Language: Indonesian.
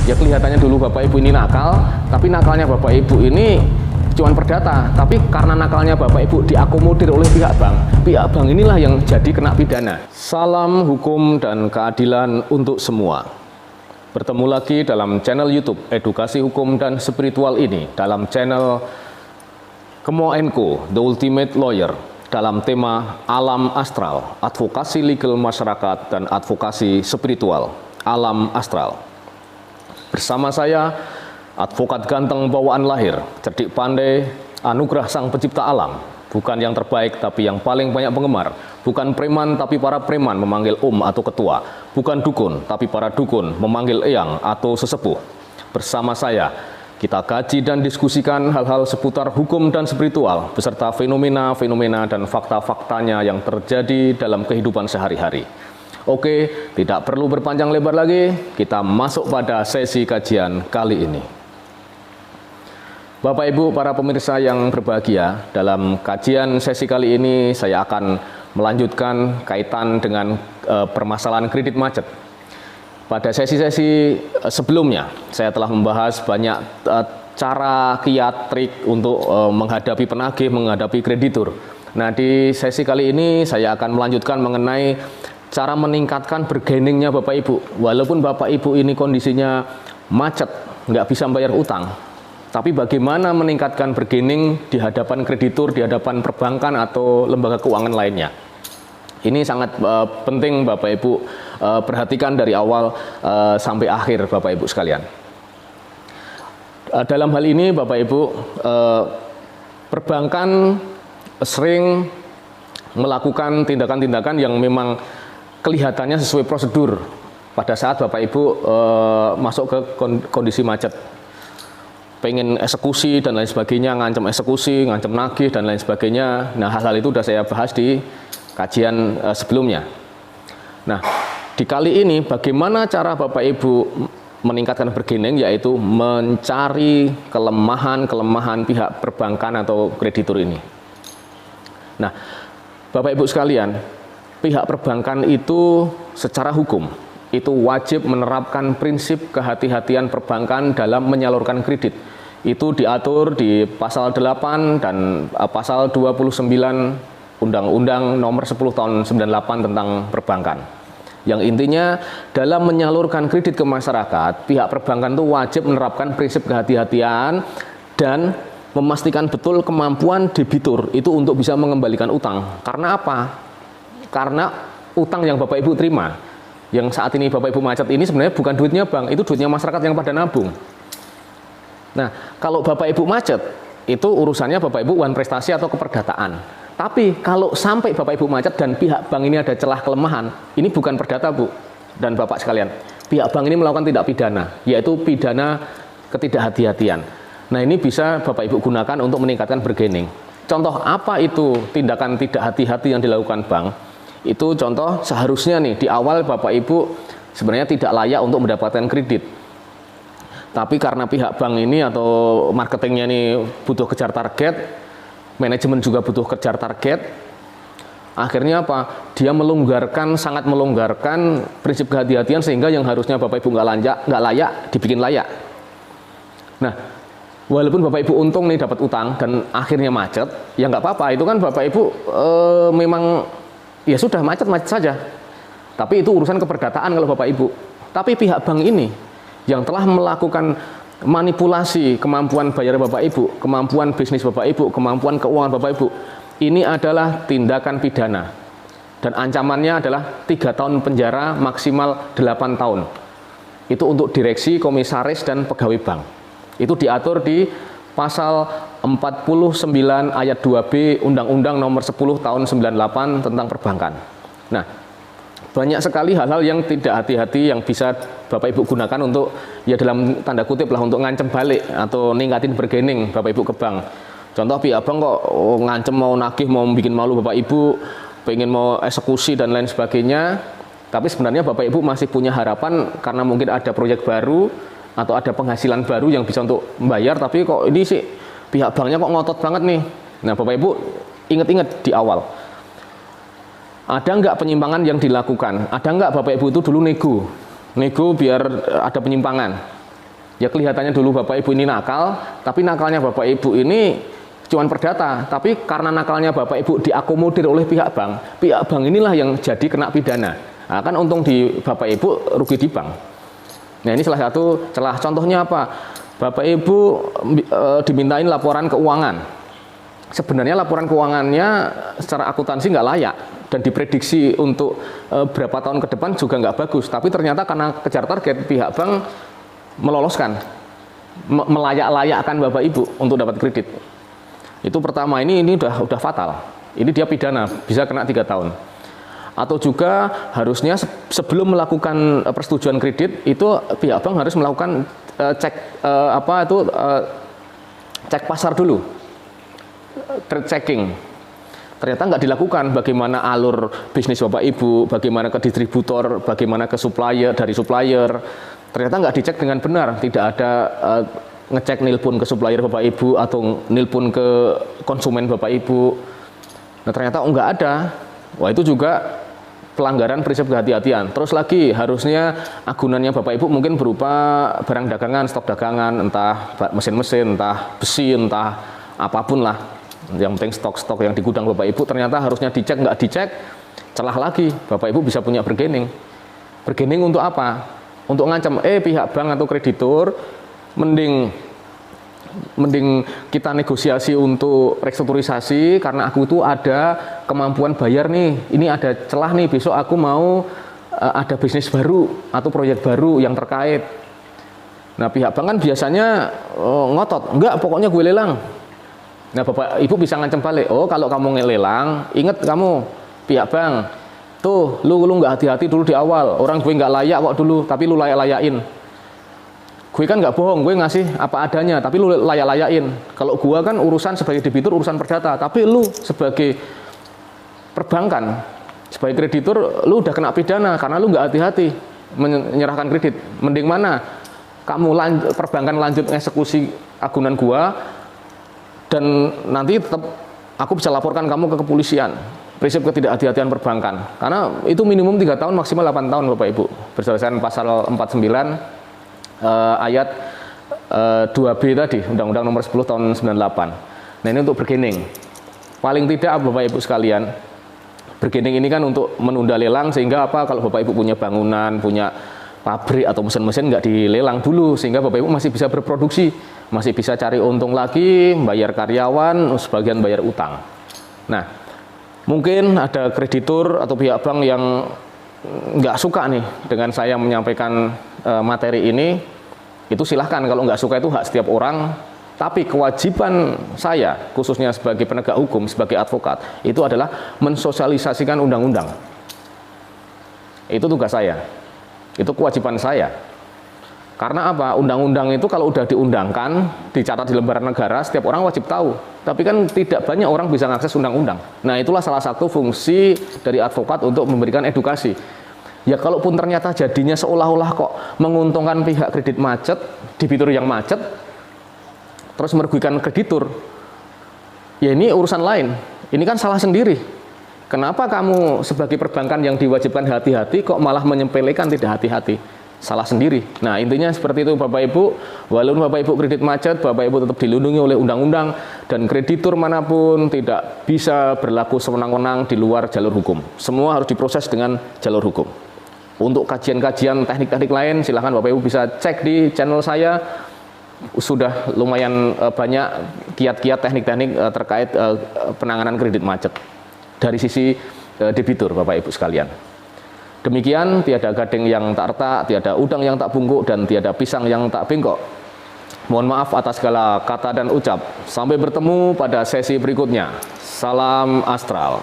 Ya kelihatannya dulu Bapak Ibu ini nakal, tapi nakalnya Bapak Ibu ini cuman perdata, tapi karena nakalnya Bapak Ibu diakomodir oleh pihak bank inilah yang jadi kena pidana. Salam hukum dan keadilan untuk semua. Bertemu lagi dalam channel YouTube Edukasi Hukum dan Spiritual ini, dalam channel Kemo & Co, The Ultimate Lawyer, dalam tema Alam Astral, Advokasi Legal Masyarakat dan Advokasi Spiritual, Alam Astral. Bersama saya, advokat ganteng bawaan lahir, cerdik pandai, anugerah sang pencipta alam, bukan yang terbaik tapi yang paling banyak penggemar, bukan preman tapi para preman memanggil atau ketua, bukan dukun tapi para dukun memanggil eyang atau sesepuh. Bersama saya, kita kaji dan diskusikan hal-hal seputar hukum dan spiritual, beserta fenomena-fenomena dan fakta-faktanya yang terjadi dalam kehidupan sehari-hari. Oke, tidak perlu berpanjang lebar lagi, kita masuk pada sesi kajian kali ini. Bapak Ibu para pemirsa yang berbahagia, dalam kajian sesi kali ini saya akan melanjutkan kaitan dengan permasalahan kredit macet. Pada sesi-sesi sebelumnya, saya telah membahas banyak cara, kiat, trik untuk menghadapi penagih, menghadapi kreditur. Nah, di sesi kali ini saya akan melanjutkan mengenai cara meningkatkan bargainingnya Bapak Ibu. Walaupun Bapak Ibu ini kondisinya macet, nggak bisa bayar utang, tapi bagaimana meningkatkan bargaining di hadapan kreditur, di hadapan perbankan atau lembaga keuangan lainnya. Ini sangat penting Bapak Ibu perhatikan dari awal sampai akhir Bapak Ibu sekalian. Dalam hal ini Bapak Ibu, perbankan sering melakukan tindakan-tindakan yang memang kelihatannya sesuai prosedur pada saat Bapak Ibu masuk ke kondisi macet, pengen eksekusi dan lain sebagainya, ngancam eksekusi, ngancam nagih dan lain sebagainya. Nah, hal-hal itu sudah saya bahas di kajian sebelumnya. Nah, di kali ini bagaimana cara Bapak Ibu meningkatkan bargaining, yaitu mencari kelemahan pihak perbankan atau kreditur ini. Nah, Bapak Ibu sekalian, pihak perbankan itu secara hukum itu wajib menerapkan prinsip kehati-hatian perbankan dalam menyalurkan kredit. Itu diatur di pasal 8 dan pasal 29 Undang-Undang Nomor 10 Tahun 98 tentang perbankan. Yang intinya dalam menyalurkan kredit ke masyarakat, pihak perbankan itu wajib menerapkan prinsip kehati-hatian dan memastikan betul kemampuan debitur itu untuk bisa mengembalikan utang. Karena apa? Karena utang yang Bapak Ibu terima, yang saat ini Bapak Ibu macet ini sebenarnya bukan duitnya bank, itu duitnya masyarakat yang pada nabung. Nah, kalau Bapak Ibu macet, itu urusannya Bapak Ibu uang prestasi atau keperdataan. Tapi kalau sampai Bapak Ibu macet dan pihak bank ini ada celah kelemahan, ini bukan perdata Bu dan Bapak sekalian. Pihak bank ini melakukan tindak pidana, yaitu pidana ketidakhati-hatian. Nah, ini bisa Bapak Ibu gunakan untuk meningkatkan bargaining. Contoh apa itu tindakan tidak hati-hati yang dilakukan bank? Itu contoh seharusnya nih di awal Bapak Ibu sebenarnya tidak layak untuk mendapatkan kredit. Tapi karena pihak bank ini atau marketingnya ini butuh kejar target, manajemen juga butuh kejar target, akhirnya apa? Dia sangat melonggarkan prinsip kehati-hatian sehingga yang harusnya Bapak Ibu nggak layak dibikin layak. Nah, walaupun Bapak Ibu untung nih dapat utang dan akhirnya macet, ya nggak apa-apa. Itu kan Bapak Ibu memang ya sudah macet saja. Tapi itu urusan keperdataan kalau Bapak Ibu. Tapi pihak bank ini yang telah melakukan manipulasi kemampuan bayar Bapak Ibu, kemampuan bisnis Bapak Ibu, kemampuan keuangan Bapak Ibu, ini adalah tindakan pidana. Dan ancamannya adalah 3 tahun penjara maksimal 8 tahun. Itu untuk direksi, komisaris, dan pegawai bank. Itu diatur di pasal 49 ayat 2B Undang-Undang Nomor 10 Tahun 98 tentang perbankan. Nah, banyak sekali hal-hal yang tidak hati-hati yang bisa Bapak Ibu gunakan untuk, ya dalam tanda kutip lah, untuk ngancem balik atau ningkatin bargaining Bapak Ibu ke bank. Contoh pihak bank kok ngancem mau nagih, mau bikin malu Bapak Ibu, pengen mau eksekusi dan lain sebagainya. Tapi sebenarnya Bapak Ibu masih punya harapan karena mungkin ada proyek baru atau ada penghasilan baru yang bisa untuk membayar, tapi kok ini sih pihak banknya kok ngotot banget nih. Nah, Bapak Ibu ingat-ingat di awal, ada nggak penyimpangan yang dilakukan? Ada nggak Bapak Ibu itu dulu nego biar ada penyimpangan? Ya kelihatannya dulu Bapak Ibu ini nakal, tapi nakalnya Bapak Ibu ini cuman perdata. Tapi karena nakalnya Bapak Ibu diakomodir oleh pihak bank inilah yang jadi kena pidana. Nah, kan untung di Bapak Ibu, rugi di bank. Nah ini salah satu celah. Contohnya apa? Bapak Ibu dimintain laporan keuangan. Sebenarnya laporan keuangannya secara akuntansi nggak layak dan diprediksi untuk berapa tahun ke depan juga nggak bagus. Tapi ternyata karena kejar target, pihak bank meloloskan, melayak-layakkan Bapak Ibu untuk dapat kredit. Itu pertama, ini udah fatal. Ini dia pidana, bisa kena 3 tahun. Atau juga harusnya sebelum melakukan persetujuan kredit itu pihak bank harus melakukan cek pasar dulu, trade checking. Ternyata nggak dilakukan. Bagaimana alur bisnis Bapak Ibu, bagaimana ke distributor, bagaimana ke supplier, dari supplier. Ternyata nggak dicek dengan benar, tidak ada ngecek nilpun ke supplier Bapak Ibu atau nilpun ke konsumen Bapak Ibu. Nah ternyata nggak ada. Wah itu juga pelanggaran prinsip kehati-hatian. Terus lagi harusnya agunannya Bapak Ibu mungkin berupa barang dagangan, stok dagangan, entah mesin-mesin, entah besi, entah apapun lah. Yang penting stok-stok yang di gudang Bapak Ibu ternyata harusnya dicek, nggak dicek, celah lagi. Bapak Ibu bisa punya bargaining. Bargaining untuk apa? Untuk ngancam, pihak bank atau kreditur, mending kita negosiasi untuk restrukturisasi karena aku itu ada kemampuan bayar nih, ini ada celah nih, besok aku mau ada bisnis baru atau proyek baru yang terkait. Nah pihak bank kan biasanya ngotot, enggak pokoknya gue lelang. Nah Bapak Ibu bisa ngancam balik, oh kalau kamu ngelelang, ingat kamu pihak bank, tuh lu nggak hati-hati dulu di awal, orang gue nggak layak kok dulu, tapi lu layak-layain. Gue kan nggak bohong, gue ngasih apa adanya, tapi lu layak-layain. Kalau gue kan urusan sebagai debitur, urusan perdata, tapi lu sebagai perbankan, sebagai kreditur, lu udah kena pidana karena lu nggak hati-hati menyerahkan kredit. Mending mana? Kamu perbankan lanjut eksekusi agunan gue, dan nanti tetap aku bisa laporkan kamu ke kepolisian. Prinsip ketidakhati-hatian perbankan. Karena itu minimum 3 tahun, maksimal 8 tahun Bapak Ibu. Berdasarkan pasal 49 ayat 2B tadi, Undang-Undang Nomor 10 tahun 98. Nah ini untuk bargaining. Paling tidak Bapak Ibu sekalian, bargaining ini kan untuk menunda lelang sehingga apa? Kalau Bapak Ibu punya bangunan, punya pabrik atau mesin-mesin nggak dilelang dulu sehingga Bapak Ibu masih bisa berproduksi, masih bisa cari untung lagi, bayar karyawan, sebagian bayar utang. Nah, mungkin ada kreditur atau pihak bank yang nggak suka nih dengan saya menyampaikan materi ini, itu silahkan. Kalau nggak suka itu hak setiap orang. Tapi kewajiban saya, khususnya sebagai penegak hukum, sebagai advokat, itu adalah mensosialisasikan undang-undang. Itu tugas saya. Itu kewajiban saya. Karena apa? Undang-undang itu kalau udah diundangkan, dicatat di lembaran negara, setiap orang wajib tahu. Tapi kan tidak banyak orang bisa mengakses undang-undang. Nah itulah salah satu fungsi dari advokat untuk memberikan edukasi. Ya kalaupun ternyata jadinya seolah-olah kok menguntungkan pihak kredit macet, debitur yang macet, terus merugikan kreditur, ya ini urusan lain. Ini kan salah sendiri. Kenapa kamu sebagai perbankan yang diwajibkan hati-hati kok malah menyepelekan tidak hati-hati? Salah sendiri. Nah intinya seperti itu Bapak Ibu. Walaupun Bapak Ibu kredit macet, Bapak Ibu tetap dilindungi oleh undang-undang, dan kreditur manapun tidak bisa berlaku sewenang-wenang di luar jalur hukum. Semua harus diproses dengan jalur hukum. Untuk kajian-kajian teknik-teknik lain silahkan Bapak Ibu bisa cek di channel saya. Sudah lumayan banyak kiat-kiat teknik-teknik terkait penanganan kredit macet dari sisi debitur Bapak Ibu sekalian. Demikian, tiada gading yang tak retak, tiada udang yang tak bungkuk, dan tiada pisang yang tak bengkok. Mohon maaf atas segala kata dan ucap. Sampai bertemu pada sesi berikutnya. Salam astral.